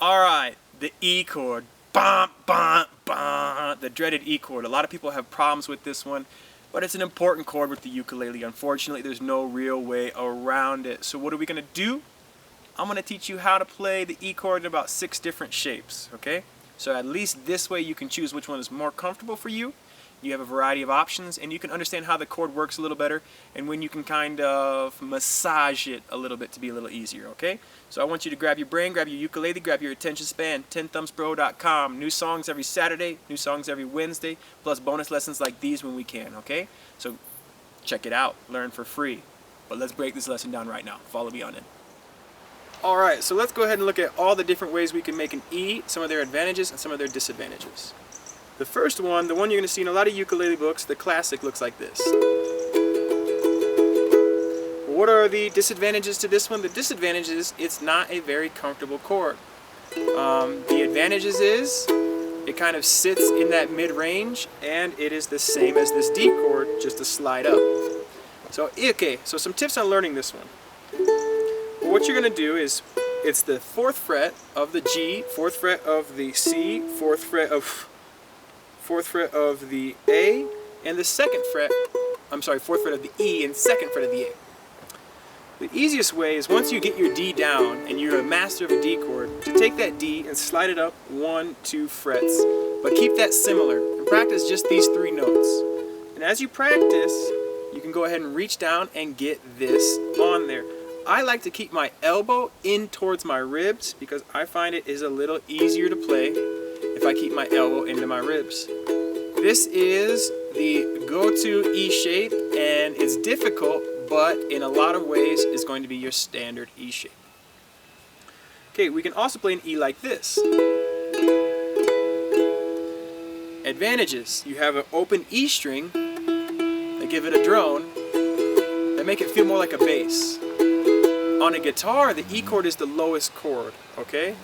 Alright, the E chord. Bum, bum, bum. The dreaded E chord. A lot of people have problems with this one, but it's an important chord with the ukulele. Unfortunately, there's no real way around it. So what are we going to do? I'm going to teach you how to play the E chord in about 6 different shapes, okay? So at least this way you can choose which one is more comfortable for you. You have a variety of options, and you can understand how the chord works a little better, and when you can kind of massage it a little bit to be a little easier, okay? So I want you to grab your brain, grab your ukulele, grab your attention span, tenthumbsbro.com. New songs every Saturday, new songs every Wednesday, plus bonus lessons like these when we can, okay? So check it out, learn for free. But let's break this lesson down right now. Follow me on it. Alright, so let's go ahead and look at all the different ways we can make an E, some of their advantages and some of their disadvantages. The first one, the one you're going to see in a lot of ukulele books, the classic, looks like this. What are the disadvantages to this one? The disadvantage is it's not a very comfortable chord. The advantages is it kind of sits in that mid-range, and it is the same as this D chord, just a slide up. So, okay, so some tips on learning this one. Well, what you're going to do is, it's the 4th fret of the G, 4th fret of the C, 4th fret of the A, and the 2nd fret, 4th fret of the E and 2nd fret of the A. The easiest way is once you get your D down and you're a master of a D chord, to take that D and slide it up 1, 2 frets, but keep that similar and practice just these 3 notes. And as you practice, you can go ahead and reach down and get this on there. I like to keep my elbow in towards my ribs because I find it is a little easier to play if I keep my elbow into my ribs. This is the go-to E shape, and it's difficult, but in a lot of ways is going to be your standard E shape. Okay, we can also play an E like this. Advantages: you have an open E string that give it a drone that make it feel more like a bass. On a guitar, the E chord is the lowest chord, okay?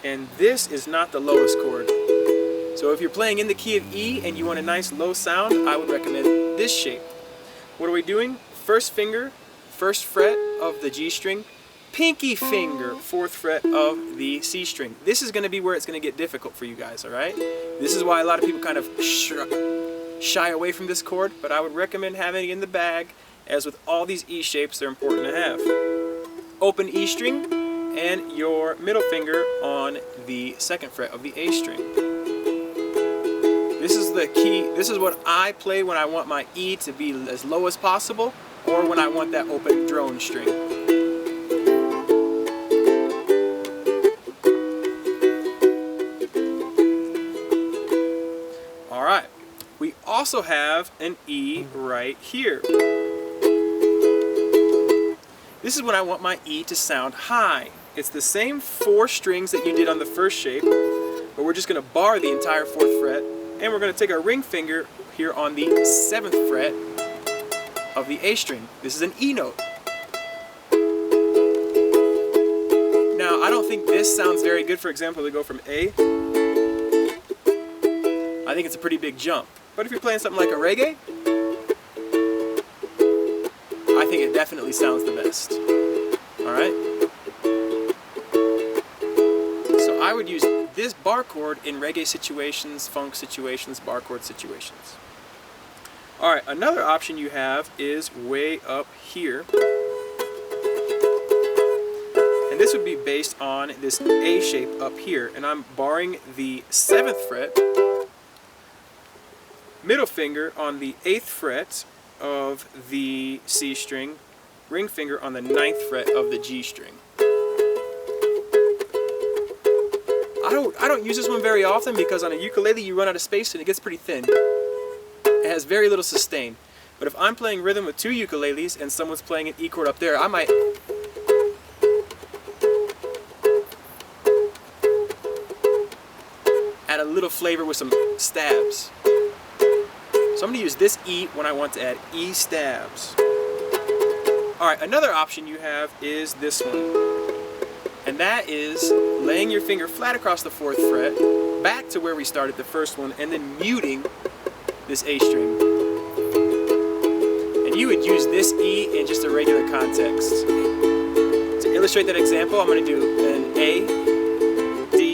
And this is not the lowest chord. So if you're playing in the key of E and you want a nice low sound, I would recommend this shape. What are we doing? First finger, 1st fret of the G string, pinky finger, 4th fret of the C string. This is going to be where it's going to get difficult for you guys, alright? This is why a lot of people kind of shy away from this chord, but I would recommend having it in the bag, as with all these E shapes, they're important to have. Open E string, and your middle finger on the 2nd fret of the A string. This is the key. This is what I play when I want my E to be as low as possible, or when I want that open drone string. Alright, we also have an E right here. This is when I want my E to sound high. It's the same 4 strings that you did on the first shape, but we're just going to bar the entire 4th fret, and we're going to take our ring finger here on the 7th fret of the A string. This is an E note. Now, I don't think this sounds very good, for example, to go from A. I think it's a pretty big jump. But if you're playing something like a reggae, I think it definitely sounds the best. Alright? So I would use this bar chord in reggae situations, funk situations, bar chord situations. Alright, another option you have is way up here. And this would be based on this A shape up here. And I'm barring the 7th fret, middle finger on the 8th fret of the C string, ring finger on the 9th fret of the G string. I don't use this one very often because on a ukulele you run out of space and it gets pretty thin. It has very little sustain. But if I'm playing rhythm with 2 ukuleles and someone's playing an E chord up there, I might add a little flavor with some stabs. So I'm going to use this E when I want to add E stabs. Alright, another option you have is this one. And that is laying your finger flat across the 4th fret, back to where we started the first one, and then muting this A string. And you would use this E in just a regular context. To illustrate that example, I'm going to do an A, D,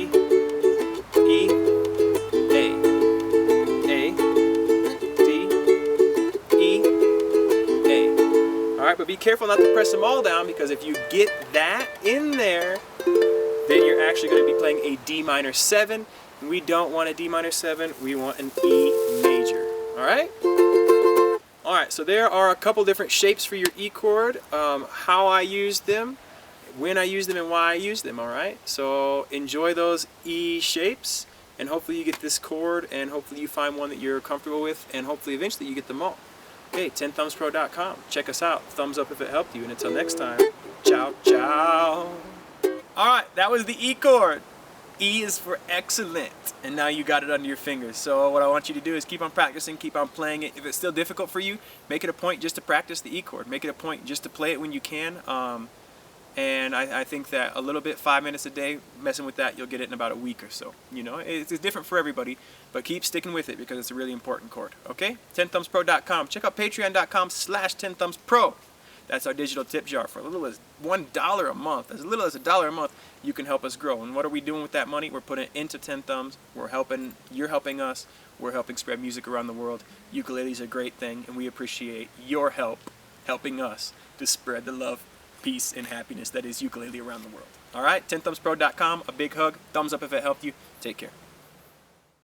careful not to press them all down, because if you get that in there, then you're actually going to be playing a D minor 7. And we don't want a D minor 7, we want an E major. Alright? Alright, so there are a couple different shapes for your E chord, how I use them, when I use them, and why I use them. Alright? So enjoy those E shapes, and hopefully you get this chord, and hopefully you find one that you're comfortable with, and hopefully eventually you get them all. Okay, TenthumbsPro.com. Check us out. Thumbs up if it helped you, and until next time, ciao, ciao. Alright, that was the E chord. E is for excellent, and now you got it under your fingers. So what I want you to do is keep on practicing, keep on playing it. If it's still difficult for you, make it a point just to practice the E chord. Make it a point just to play it when you can. And I think that a little bit, 5 minutes a day, messing with that, you'll get it in about a week or so. You know, it's different for everybody, but keep sticking with it because it's a really important chord. Okay? Tenthumbspro.com. Check out patreon.com/TenthumbsPro. That's our digital tip jar. For as little as $1 a month, as little as $1 a month, you can help us grow. And what are we doing with that money? We're putting it into 10 Thumbs. We're helping, you're helping us. We're helping spread music around the world. Ukulele is a great thing, and we appreciate your help helping us to spread the love, peace, and happiness that is ukulele around the world. All right, TenthumbsPro.com. A big hug. Thumbs up if it helped you. Take care.